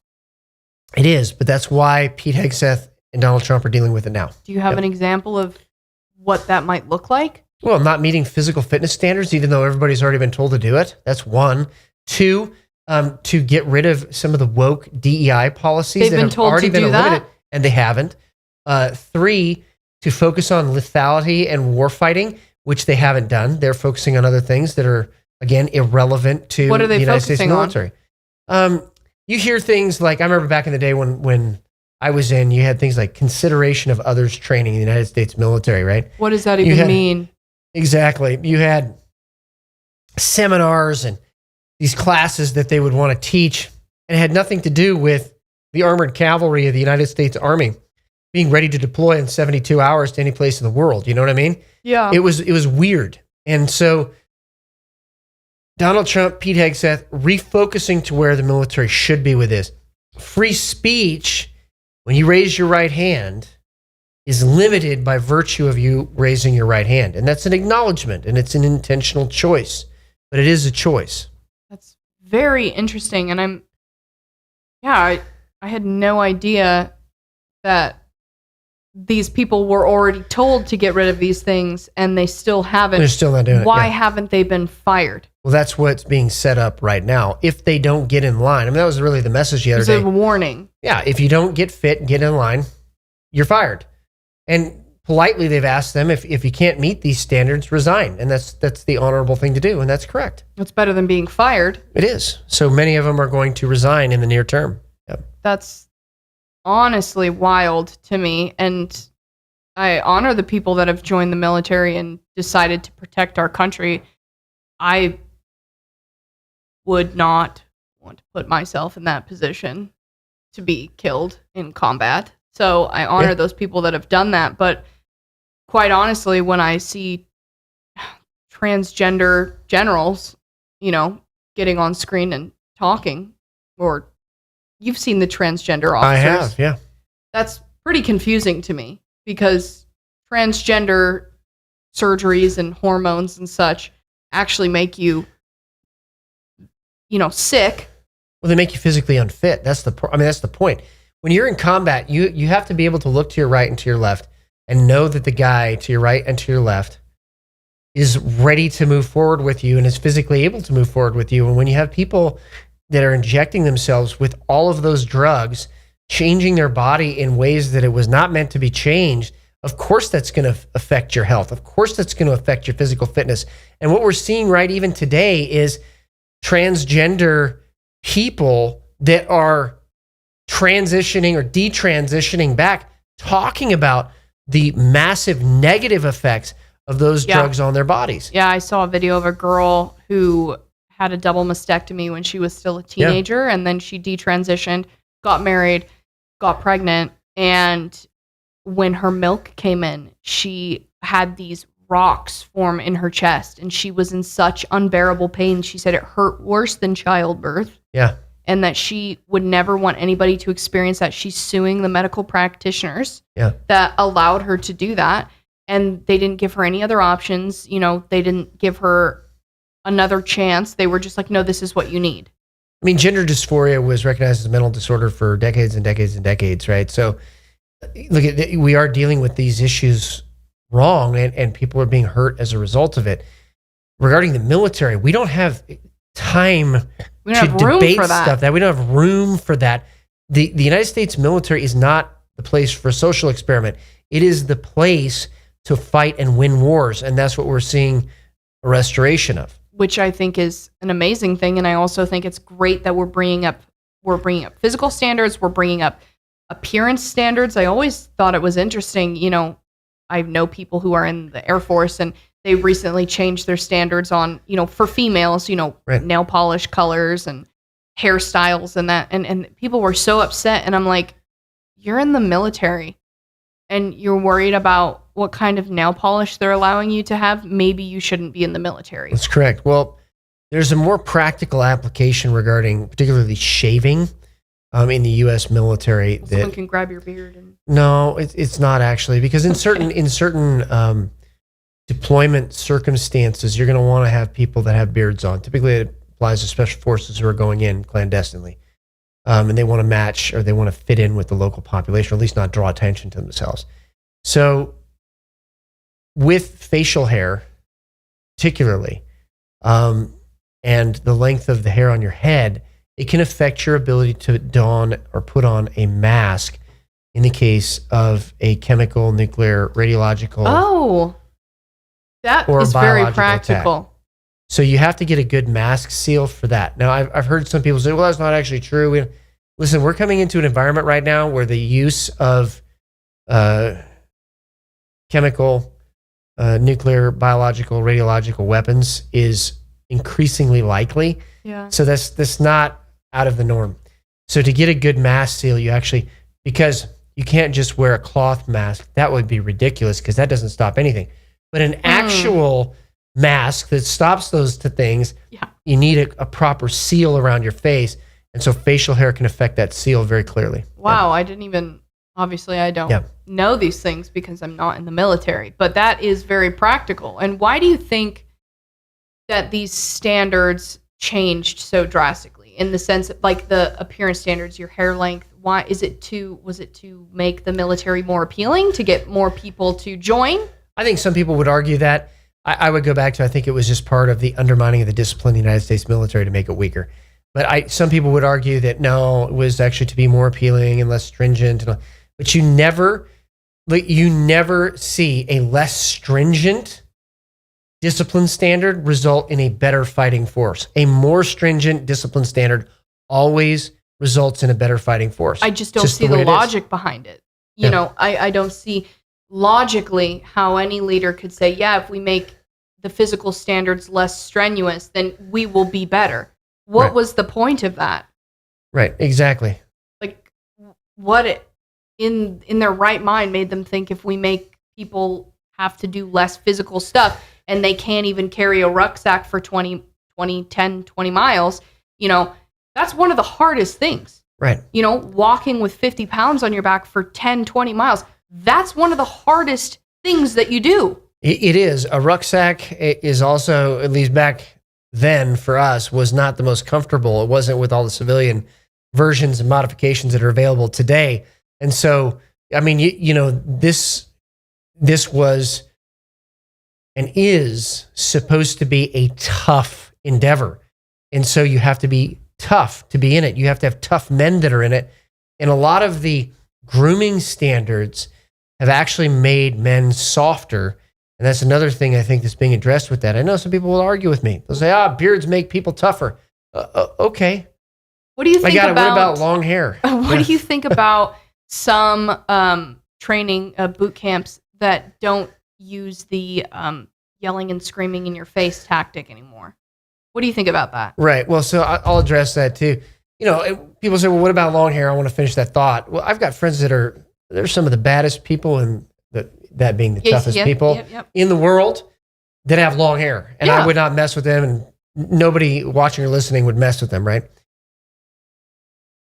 It is, but that's why Pete Hegseth and Donald Trump are dealing with it now. Do you have an example of what that might look like? Well, not meeting physical fitness standards, even though everybody's already been told to do it. That's one. Two, to get rid of some of the woke DEI policies They've that been have told already to been do that? eliminated, and they haven't. Three, to focus on lethality and war fighting, which they haven't done. They're focusing on other things that are, again, irrelevant to What are they the United States focusing on? military. You hear things like, I remember back in the day when I was in, you had things like consideration of others training in the United States military, right? What does that even mean? Exactly. You had seminars and these classes that they would want to teach, and it had nothing to do with the armored cavalry of the United States Army being ready to deploy in 72 hours to any place in the world. You know what I mean? Yeah. It was weird. And so Donald Trump, Pete Hegseth, refocusing to where the military should be with this. Free speech, when you raise your right hand, is limited by virtue of you raising your right hand. And that's an acknowledgement, and it's an intentional choice. But it is a choice. That's very interesting. And I had no idea that these people were already told to get rid of these things and they still haven't. They're still not doing it. Why Yeah. haven't they been fired? Well, that's what's being set up right now. If they don't get in line, I mean, that was really the message the other It's a day. warning. Yeah, if you don't get fit and get in line, you're fired. And politely, they've asked them, if you can't meet these standards, resign. And that's the honorable thing to do, and that's correct. It's better than being fired. It is. So many of them are going to resign in the near term. Yep. That's honestly wild to me. And I honor the people that have joined the military and decided to protect our country. I would not want to put myself in that position to be killed in combat. So I honor those people that have done that. But quite honestly, when I see transgender generals, getting on screen and talking, or you've seen the transgender officers. I have, yeah. That's pretty confusing to me because transgender surgeries and hormones and such actually make you, sick. Well, they make you physically unfit. That's the point. When you're in combat, you have to be able to look to your right and to your left and know that the guy to your right and to your left is ready to move forward with you and is physically able to move forward with you. And when you have people that are injecting themselves with all of those drugs, changing their body in ways that it was not meant to be changed, of course that's going to affect your health. Of course that's going to affect your physical fitness. And what we're seeing right even today is transgender people that are transitioning or detransitioning back, talking about the massive negative effects of those drugs on their bodies. Yeah, I saw a video of a girl who had a double mastectomy when she was still a teenager, and then she detransitioned, got married, got pregnant, and when her milk came in, she had these rocks form in her chest, and she was in such unbearable pain. She said it hurt worse than childbirth. Yeah. And that she would never want anybody to experience that. She's suing the medical practitioners that allowed her to do that. And they didn't give her any other options. They didn't give her another chance. They were just like, no, this is what you need. I mean, gender dysphoria was recognized as a mental disorder for decades and decades and decades, right? So look, we are dealing with these issues wrong, and people are being hurt as a result of it. Regarding the military, we don't have time to debate stuff that we don't have room for that. The United States military is not the place for a social experiment. It is the place to fight and win wars, and that's what we're seeing a restoration of. Which I think is an amazing thing, and I also think it's great that we're bringing up physical standards, we're bringing up appearance standards. I always thought it was interesting. I know people who are in the Air Force, and they recently changed their standards on, for females, nail polish colors and hairstyles and that. And people were so upset. And I'm like, you're in the military and you're worried about what kind of nail polish they're allowing you to have. Maybe you shouldn't be in the military. That's correct. Well, there's a more practical application regarding particularly shaving in the U.S. military. Someone can grab your beard. No, it's not actually, because in certain deployment circumstances, you're going to want to have people that have beards on. Typically, it applies to special forces who are going in clandestinely, and they want to match or they want to fit in with the local population, or at least not draw attention to themselves. So with facial hair, particularly, and the length of the hair on your head, it can affect your ability to don or put on a mask in the case of a chemical, nuclear, radiological. Oh, that is very practical. Attack. So you have to get a good mask seal for that. Now, I've heard some people say, well, that's not actually true. Listen, we're coming into an environment right now where the use of chemical, nuclear, biological, radiological weapons is increasingly likely. Yeah. So that's not out of the norm. So to get a good mask seal, you actually, because you can't just wear a cloth mask. That would be ridiculous because that doesn't stop anything. But an actual mask that stops those two things, you need a proper seal around your face. And so facial hair can affect that seal very clearly. Wow, I didn't even, obviously I don't know these things because I'm not in the military, but that is very practical. And why do you think that these standards changed so drastically in the sense of like the appearance standards, your hair length? Why was it to make the military more appealing, to get more people to join? I think some people would argue that. I would go back to, I think it was just part of the undermining of the discipline of the United States military to make it weaker. But some people would argue that no, it was actually to be more appealing and less stringent. But you never see a less stringent discipline standard result in a better fighting force. A more stringent discipline standard always results in a better fighting force. I just don't see the logic behind it. You know, I don't see logically how any leader could say, yeah, if we make the physical standards less strenuous, then we will be better. What was the point of that? Right, exactly. Like, what in their right mind made them think if we make people have to do less physical stuff and they can't even carry a rucksack for 10, 20 miles, you know, that's one of the hardest things. Right. You know, walking with 50 pounds on your back for 10, 20 miles, that's one of the hardest things that you do. It is. A rucksack is also, at least back then for us, was not the most comfortable. It wasn't with all the civilian versions and modifications that are available today. And so, I mean, you know, this was and is supposed to be a tough endeavor. And so you have to be tough to be in it. You have to have tough men that are in it. And a lot of the grooming standards have actually made men softer. And that's another thing I think that's being addressed with that. I know some people will argue with me. They'll say, beards make people tougher. Okay. What do you think what about long hair? What do you think about some training boot camps that don't use the yelling and screaming in your face tactic anymore? What do you think about that? Right. Well, so I'll address that too. You know, people say, well, what about long hair? I want to finish that thought. Well, I've got friends they're some of the baddest people and that being the toughest people in the world that have long hair. And I would not mess with them, and nobody watching or listening would mess with them, right?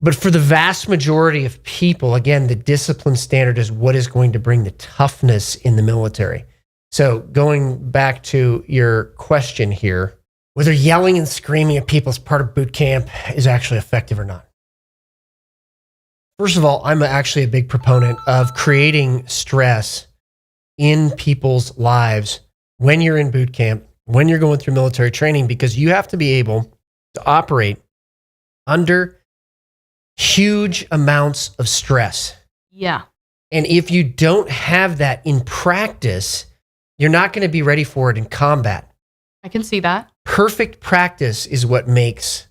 But for the vast majority of people, again, the discipline standard is what is going to bring the toughness in the military. So going back to your question here, whether yelling and screaming at people as part of boot camp is actually effective or not. First of all, I'm actually a big proponent of creating stress in people's lives when you're in boot camp, when you're going through military training, because you have to be able to operate under huge amounts of stress. Yeah. And if you don't have that in practice, you're not going to be ready for it in combat. I can see that. Perfect practice is what makes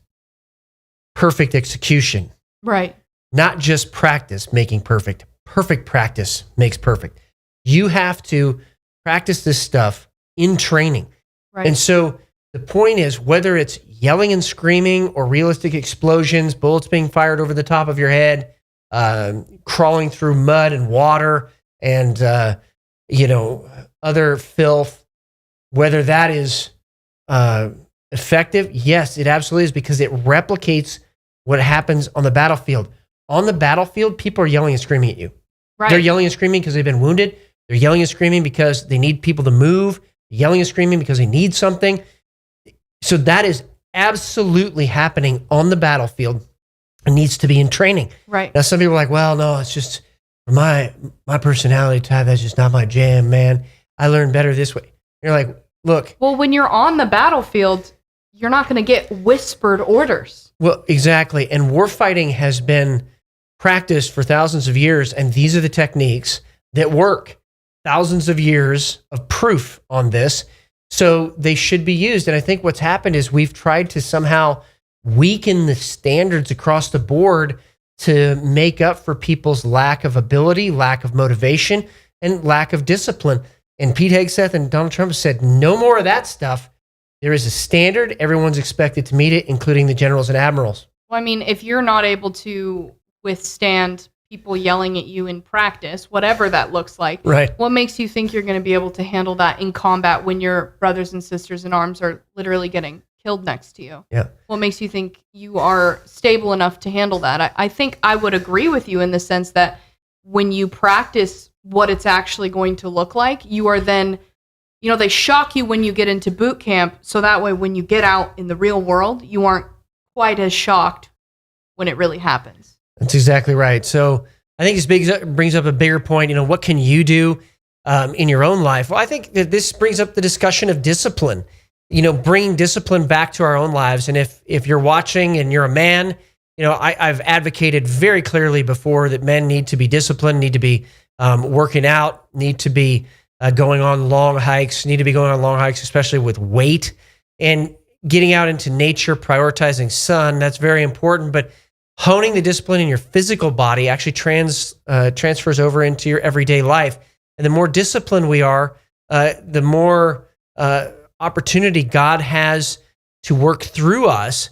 perfect execution. Right. Not just practice making perfect. Perfect practice makes perfect. You have to practice this stuff in training. Right. And so the point is, whether it's yelling and screaming or realistic explosions, bullets being fired over the top of your head, crawling through mud and water and, other filth, whether that is effective, yes, it absolutely is, because it replicates what happens on the battlefield. On the battlefield, people are yelling and screaming at you. Right. They're yelling and screaming because they've been wounded. They're yelling and screaming because they need people to move. They're yelling and screaming because they need something. So that is absolutely happening on the battlefield and needs to be in training. Right. Now, some people are like, well, no, it's just my personality type. That's just not my jam, man. I learned better this way. You're like, look. Well, when you're on the battlefield, you're not going to get whispered orders. Well, exactly. And war fighting has been practiced for thousands of years, and these are the techniques that work. Thousands of years of proof on this. So they should be used. And I think what's happened is we've tried to somehow weaken the standards across the board to make up for people's lack of ability, lack of motivation, and lack of discipline. And Pete Hegseth and Donald Trump said, no more of that stuff. There is a standard. Everyone's expected to meet it, including the generals and admirals. Well, I mean, if you're not able to withstand people yelling at you in practice, whatever that looks like, right? What makes you think you're going to be able to handle that in combat when your brothers and sisters in arms are literally getting killed next to you? Yeah. What makes you think you are stable enough to handle that? I think I would agree with you in the sense that when you practice what it's actually going to look like, you are then, they shock you when you get into boot camp. So that way, when you get out in the real world, you aren't quite as shocked when it really happens. That's exactly right. So I think this brings up a bigger point. What can you do in your own life? Well, I think that this brings up the discussion of discipline, bringing discipline back to our own lives. And if you're watching and you're a man, I've advocated very clearly before that men need to be disciplined, need to be working out, need to be going on long hikes, especially with weight, and getting out into nature, prioritizing sun. That's very important. But honing the discipline in your physical body actually transfers over into your everyday life. And the more disciplined we are, the more opportunity God has to work through us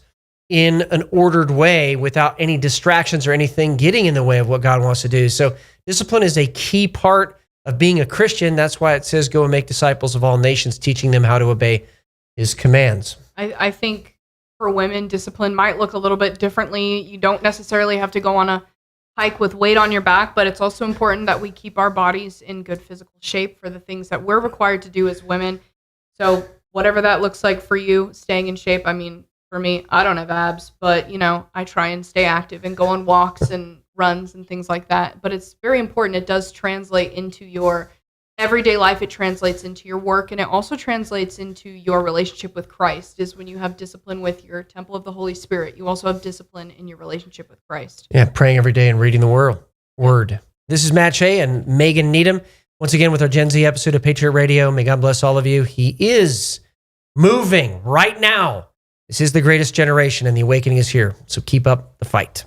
in an ordered way without any distractions or anything getting in the way of what God wants to do. So discipline is a key part of being a Christian. That's why it says, go and make disciples of all nations, teaching them how to obey his commands. I think for women, discipline might look a little bit differently. You don't necessarily have to go on a hike with weight on your back, but it's also important that we keep our bodies in good physical shape for the things that we're required to do as women. So whatever that looks like for you, staying in shape. I mean, for me, I don't have abs, but I try and stay active and go on walks and runs and things like that. But it's very important. It does translate into your everyday life. It translates into your work, and it also translates into your relationship with Christ. Is when you have discipline with your temple of the Holy Spirit, you also have discipline in your relationship with Christ. Yeah, praying every day and reading the word. This is Matt Shea and Megan Needham, once again with our Gen Z episode of Patriot Radio. May God bless all of you. He is moving right now. This is the greatest generation, and the awakening is here. So keep up the fight.